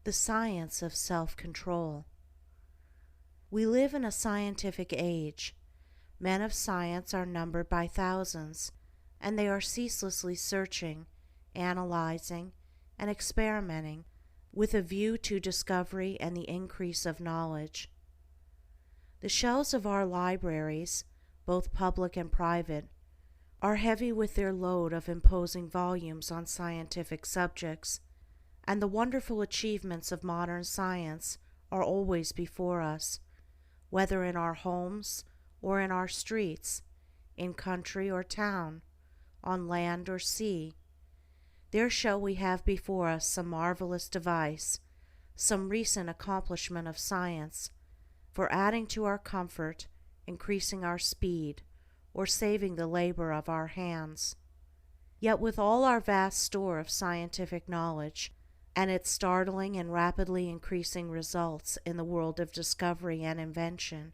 The science of self-control. We live in a scientific age. Men of science are numbered by thousands, and they are ceaselessly searching, analyzing, and experimenting with a view to discovery and the increase of knowledge. The shelves of our libraries, both public and private, are heavy with their load of imposing volumes on scientific subjects, and the wonderful achievements of modern science are always before us, whether in our homes or in our streets, in country or town, on land or sea. There shall we have before us some marvelous device, some recent accomplishment of science, for adding to our comfort, increasing our speed, or saving the labor of our hands. Yet with all our vast store of scientific knowledge, and its startling and rapidly increasing results in the world of discovery and invention,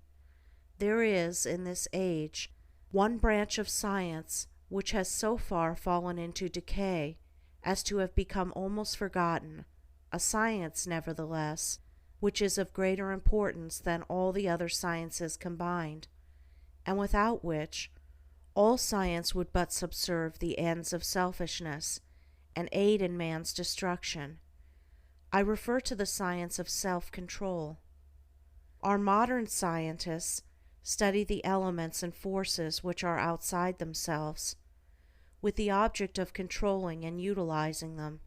there is, in this age, one branch of science which has so far fallen into decay as to have become almost forgotten, a science, nevertheless, which is of greater importance than all the other sciences combined, and without which all science would but subserve the ends of selfishness and aid in man's destruction. I refer to the science of self-control. Our modern scientists study the elements and forces which are outside themselves, with the object of controlling and utilizing them.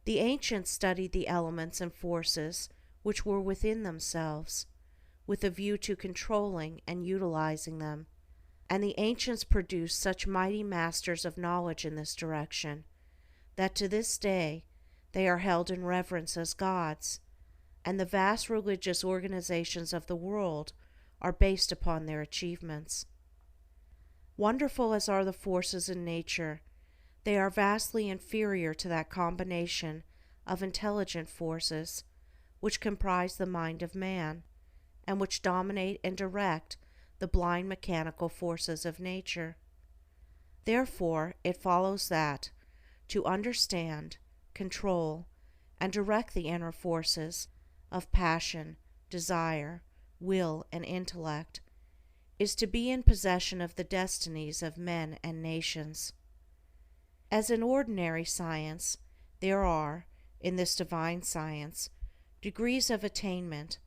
The ancients studied the elements and forces which were within themselves, with a view to controlling and utilizing them, and the ancients produced such mighty masters of knowledge in this direction, that to this day they are held in reverence as gods, and the vast religious organizations of the world are based upon their achievements. Wonderful as are the forces in nature, they are vastly inferior to that combination of intelligent forces which comprise the mind of man, and which dominate and direct the blind mechanical forces of nature. Therefore, it follows that, to understand, control, and direct the inner forces of passion, desire, will, and intellect, is to be in possession of the destinies of men and nations. As in ordinary science, there are, in this divine science, degrees of attainment,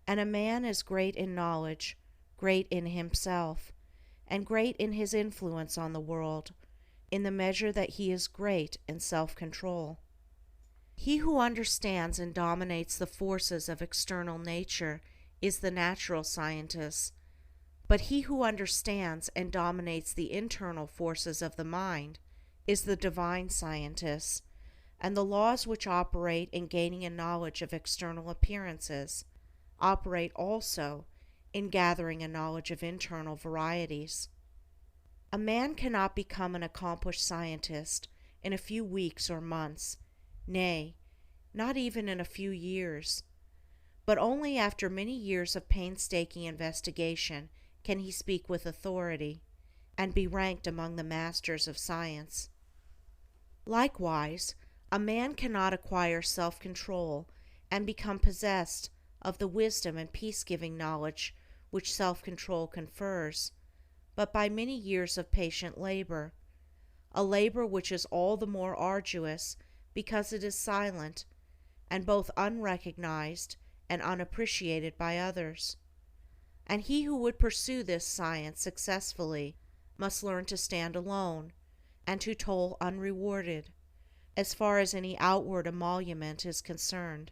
and a man is great in knowledge, great in himself, and great in his influence on the world, in the measure that he is great in self-control. He who understands and dominates the forces of external nature is the natural scientist, but he who understands and dominates the internal forces of the mind is the divine scientist, and the laws which operate in gaining a knowledge of external appearances operate also in gathering a knowledge of internal varieties. A man cannot become an accomplished scientist in a few weeks or months, nay, not even in a few years, but only after many years of painstaking investigation can he speak with authority, and be ranked among the masters of science. Likewise, a man cannot acquire self-control and become possessed of the wisdom and peace-giving knowledge which self-control confers, but by many years of patient labor, a labor which is all the more arduous because it is silent, and both unrecognized and unappreciated by others. And he who would pursue this science successfully must learn to stand alone, and to toil unrewarded, as far as any outward emolument is concerned.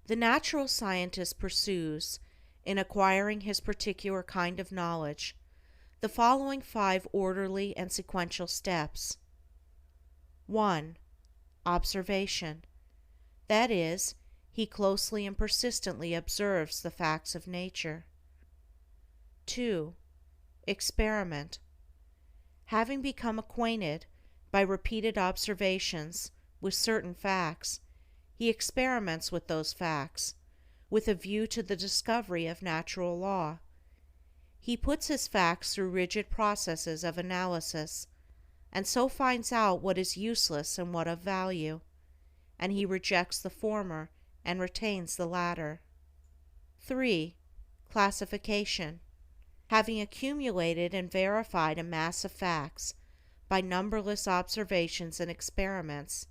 The natural scientist pursues, in acquiring his particular kind of knowledge, the following 5 orderly and sequential steps. 1. Observation. That is, he closely and persistently observes the facts of nature. 2. Experiment. Having become acquainted, by repeated observations, with certain facts, he experiments with those facts, with a view to the discovery of natural law. He puts his facts through rigid processes of analysis, and so finds out what is useless and what of value, and he rejects the former and retains the latter. 3. Classification. Having accumulated and verified a mass of facts by numberless observations and experiments,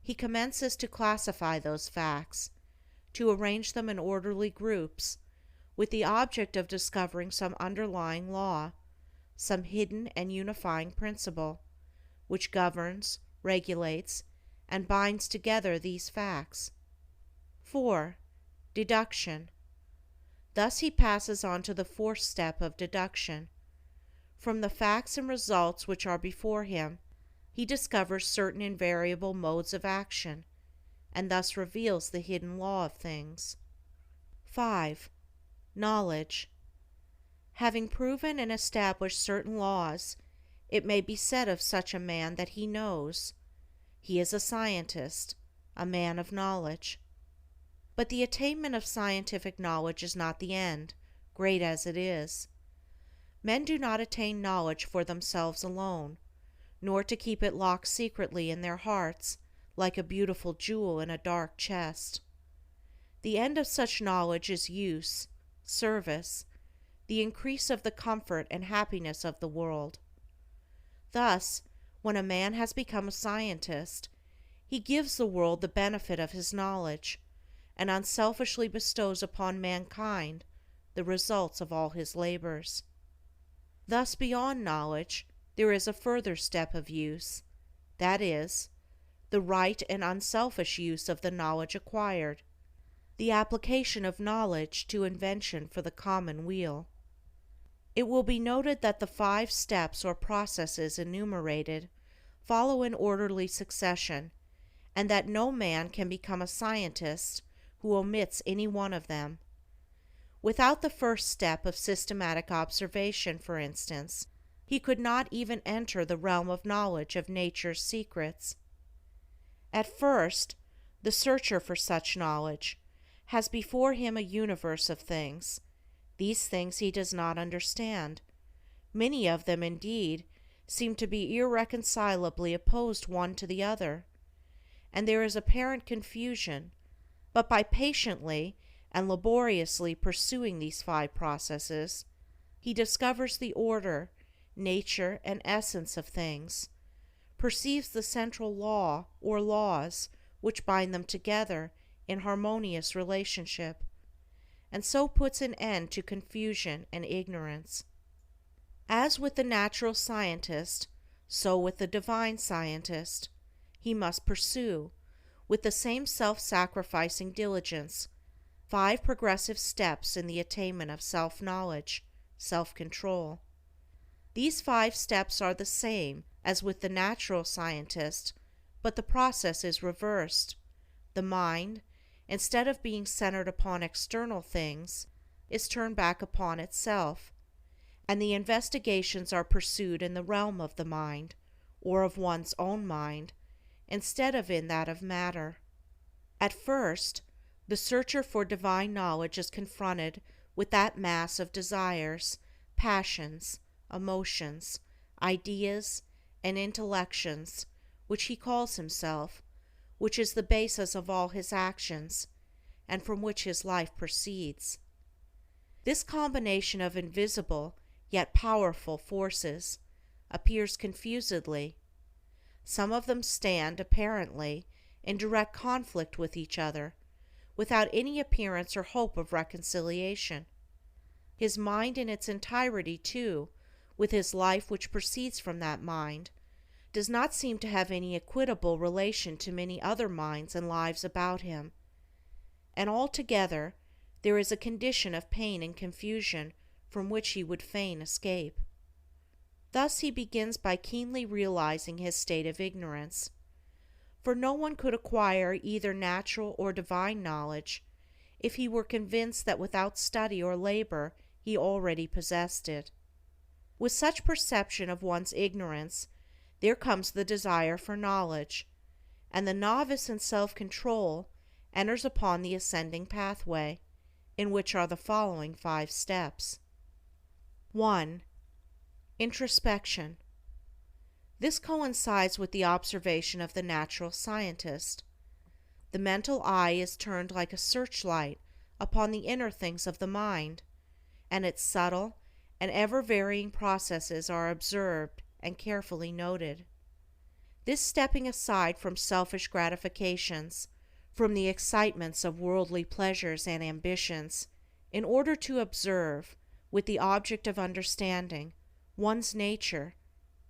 he commences to classify those facts, to arrange them in orderly groups, with the object of discovering some underlying law, some hidden and unifying principle, which governs, regulates, and binds together these facts. 4. Deduction. Thus he passes on to the fourth step of deduction. From the facts and results which are before him, he discovers certain invariable modes of action, and thus reveals the hidden law of things. 5. Knowledge. Having proven and established certain laws, it may be said of such a man that he knows. He is a scientist, a man of knowledge. But the attainment of scientific knowledge is not the end, great as it is. Men do not attain knowledge for themselves alone, nor to keep it locked secretly in their hearts like a beautiful jewel in a dark chest. The end of such knowledge is use, service, the increase of the comfort and happiness of the world. Thus, when a man has become a scientist, he gives the world the benefit of his knowledge, and unselfishly bestows upon mankind the results of all his labors. Thus, beyond knowledge, there is a further step of use, that is, the right and unselfish use of the knowledge acquired, the application of knowledge to invention for the common weal. It will be noted that the 5 steps or processes enumerated follow in orderly succession, and that no man can become a scientist who omits any one of them. Without the first step of systematic observation, for instance, he could not even enter the realm of knowledge of nature's secrets. At first, the searcher for such knowledge has before him a universe of things. These things he does not understand. Many of them, indeed, seem to be irreconcilably opposed one to the other, and there is apparent confusion, but by patiently and laboriously pursuing these 5 processes, he discovers the order, nature, and essence of things, perceives the central law or laws which bind them together in harmonious relationship, and so puts an end to confusion and ignorance. As with the natural scientist, so with the divine scientist, he must pursue, with the same self-sacrificing diligence, 5 progressive steps in the attainment of self-knowledge, self-control. These 5 steps are the same as with the natural scientist, but the process is reversed. The mind, instead of being centered upon external things, is turned back upon itself, and the investigations are pursued in the realm of the mind, or of one's own mind, instead of in that of matter. At first, the searcher for divine knowledge is confronted with that mass of desires, passions, emotions, ideas, and intellections which he calls himself, which is the basis of all his actions, and from which his life proceeds. This combination of invisible yet powerful forces appears confusedly. Some of them stand, apparently, in direct conflict with each other, without any appearance or hope of reconciliation. His mind in its entirety, too, with his life which proceeds from that mind, does not seem to have any equitable relation to many other minds and lives about him, and altogether there is a condition of pain and confusion from which he would fain escape. Thus he begins by keenly realizing his state of ignorance, for no one could acquire either natural or divine knowledge if he were convinced that without study or labor he already possessed it. With such perception of one's ignorance, there comes the desire for knowledge, and the novice in self-control enters upon the ascending pathway, in which are the following 5 steps. 1. Introspection. This coincides with the observation of the natural scientist. the mental eye is turned like a searchlight upon the inner things of the mind, and its subtle and ever-varying processes are observed and carefully noted. This stepping aside from selfish gratifications, from the excitements of worldly pleasures and ambitions, in order to observe, with the object of understanding, one's nature,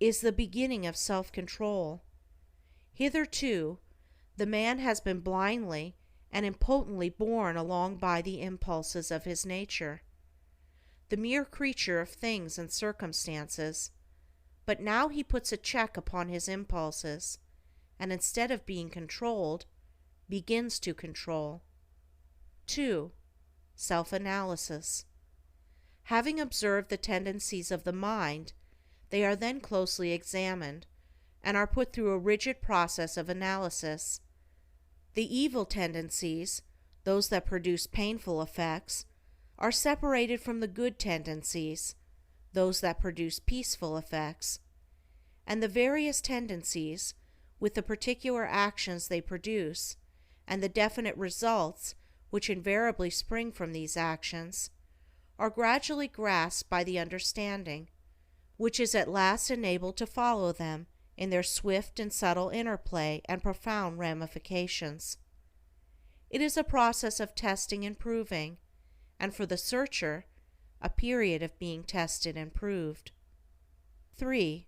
is the beginning of self-control. Hitherto, the man has been blindly and impotently borne along by the impulses of his nature, the mere creature of things and circumstances, but now he puts a check upon his impulses, and instead of being controlled, begins to control. 2. Self-analysis. Having observed the tendencies of the mind, they are then closely examined, and are put through a rigid process of analysis. The evil tendencies, those that produce painful effects, are separated from the good tendencies, those that produce peaceful effects, and the various tendencies, with the particular actions they produce, and the definite results which invariably spring from these actions, are gradually grasped by the understanding, which is at last enabled to follow them in their swift and subtle interplay and profound ramifications. It is a process of testing and proving, and for the searcher, a period of being tested and proved. 3.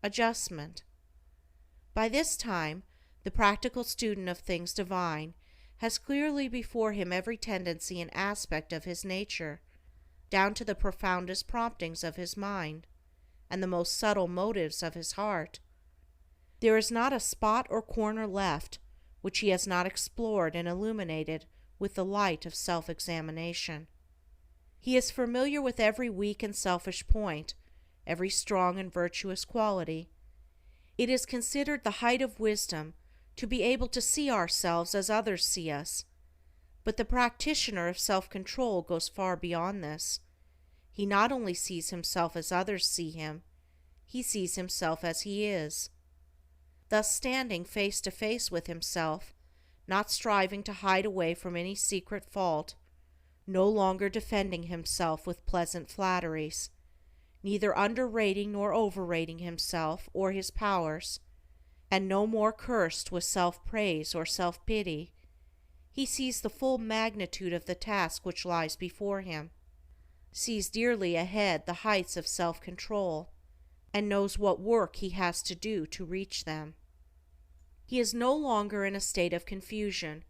Adjustment. By this time, the practical student of things divine has clearly before him every tendency and aspect of his nature, down to the profoundest promptings of his mind, and the most subtle motives of his heart. There is not a spot or corner left which he has not explored and illuminated with the light of self-examination. He is familiar with every weak and selfish point, every strong and virtuous quality. It is considered the height of wisdom to be able to see ourselves as others see us, but the practitioner of self-control goes far beyond this. He not only sees himself as others see him, he sees himself as he is. Thus standing face to face with himself, not striving to hide away from any secret fault, no longer defending himself with pleasant flatteries, neither underrating nor overrating himself or his powers, and no more cursed with self-praise or self-pity, he sees the full magnitude of the task which lies before him, sees dearly ahead the heights of self-control, and knows what work he has to do to reach them. He is no longer in a state of confusion,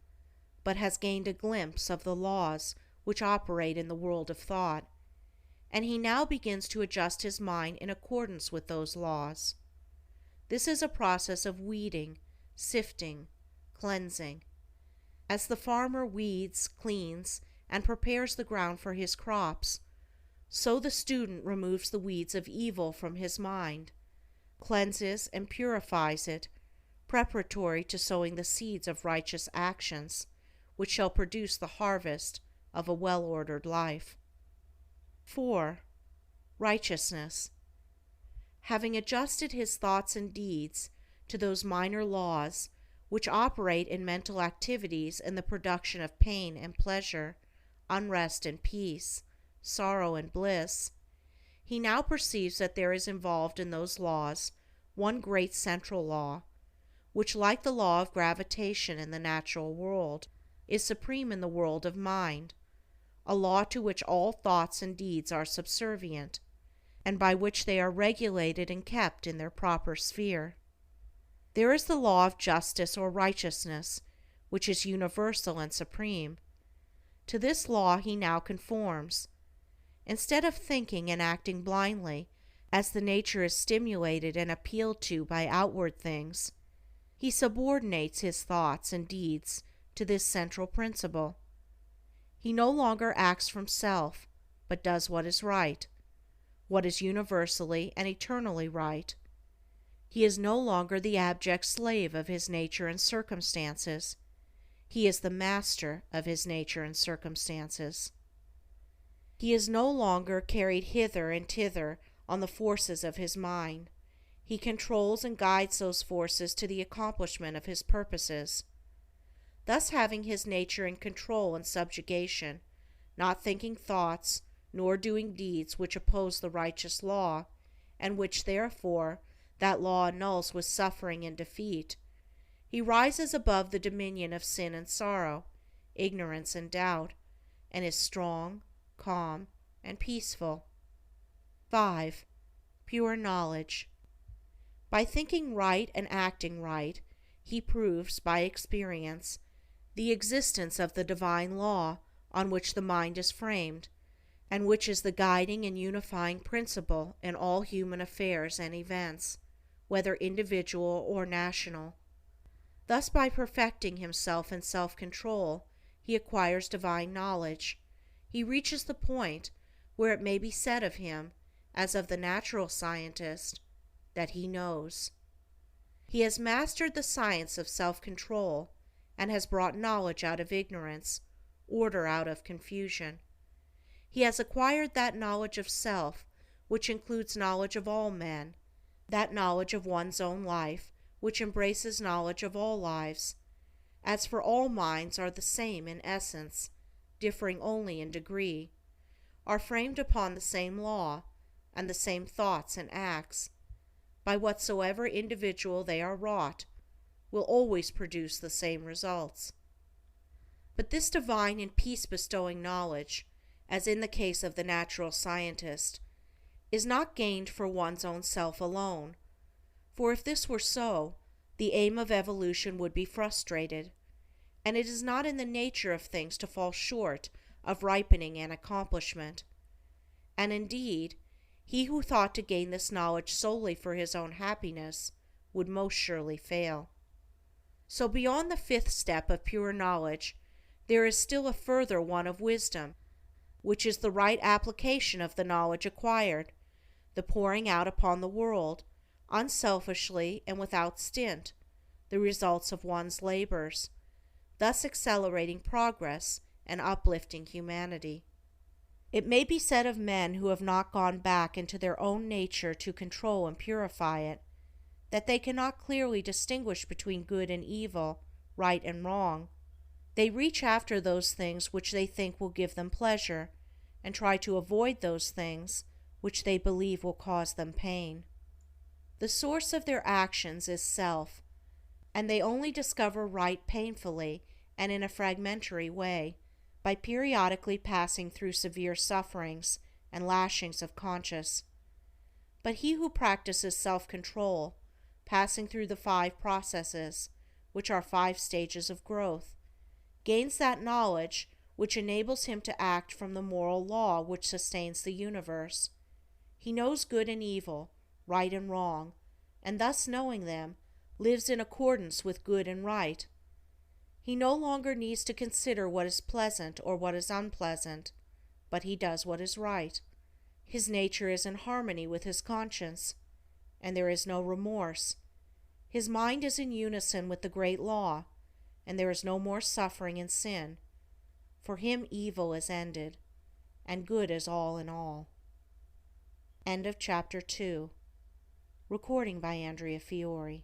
but has gained a glimpse of the laws which operate in the world of thought, and he now begins to adjust his mind in accordance with those laws. This is a process of weeding, sifting, cleansing. As the farmer weeds, cleans, and prepares the ground for his crops, so the student removes the weeds of evil from his mind, cleanses and purifies it, preparatory to sowing the seeds of righteous actions, which shall produce the harvest of a well-ordered life. 4. Righteousness. Having adjusted his thoughts and deeds to those minor laws which operate in mental activities in the production of pain and pleasure, unrest and peace, sorrow and bliss, he now perceives that there is involved in those laws one great central law, which, like the law of gravitation in the natural world, is supreme in the world of mind, a law to which all thoughts and deeds are subservient, and by which they are regulated and kept in their proper sphere. There is the law of justice or righteousness, which is universal and supreme. To this law he now conforms. Instead of thinking and acting blindly, as the nature is stimulated and appealed to by outward things, he subordinates his thoughts and deeds to this central principle. He no longer acts from self, but does what is right, what is universally and eternally right. He is no longer the abject slave of his nature and circumstances. He is the master of his nature and circumstances. He is no longer carried hither and thither on the forces of his mind. He controls and guides those forces to the accomplishment of his purposes. thus having his nature in control and subjugation, not thinking thoughts, nor doing deeds which oppose the righteous law, and which therefore that law annuls with suffering and defeat, he rises above the dominion of sin and sorrow, ignorance and doubt, and is strong, calm, and peaceful. 5. Pure knowledge. By thinking right and acting right, he proves, by experience, the existence of the divine law on which the mind is framed, and which is the guiding and unifying principle in all human affairs and events, whether individual or national. Thus, by perfecting himself in self-control, he acquires divine knowledge. He reaches the point where it may be said of him, as of the natural scientist, that he knows. He has mastered the science of self-control, and has brought knowledge out of ignorance, order out of confusion. He has acquired that knowledge of self which includes knowledge of all men, that knowledge of one's own life which embraces knowledge of all lives. As for all minds are the same in essence, differing only in degree, are framed upon the same law, and the same thoughts and acts, by whatsoever individual they are wrought, will always produce the same results. But this divine and peace-bestowing knowledge, as in the case of the natural scientist, is not gained for one's own self alone, for if this were so, the aim of evolution would be frustrated, and it is not in the nature of things to fall short of ripening and accomplishment. And indeed, he who thought to gain this knowledge solely for his own happiness would most surely fail. So beyond the 5th step of pure knowledge, there is still a further one of wisdom, which is the right application of the knowledge acquired, the pouring out upon the world, unselfishly and without stint, the results of one's labors, thus accelerating progress and uplifting humanity. It may be said of men who have not gone back into their own nature to control and purify it, that they cannot clearly distinguish between good and evil, right and wrong. They reach after those things which they think will give them pleasure, and try to avoid those things which they believe will cause them pain. The source of their actions is self, and they only discover right painfully and in a fragmentary way, by periodically passing through severe sufferings and lashings of conscience. But he who practices self-control, passing through the 5 processes, which are 5 stages of growth, gains that knowledge which enables him to act from the moral law which sustains the universe. He knows good and evil, right and wrong, and thus knowing them, lives in accordance with good and right. He no longer needs to consider what is pleasant or what is unpleasant, but he does what is right. His nature is in harmony with his conscience, and there is no remorse. His mind is in unison with the great law, and there is no more suffering and sin. For him evil is ended, and good is all in all. End of chapter 2. Recording by Andrea Fiore.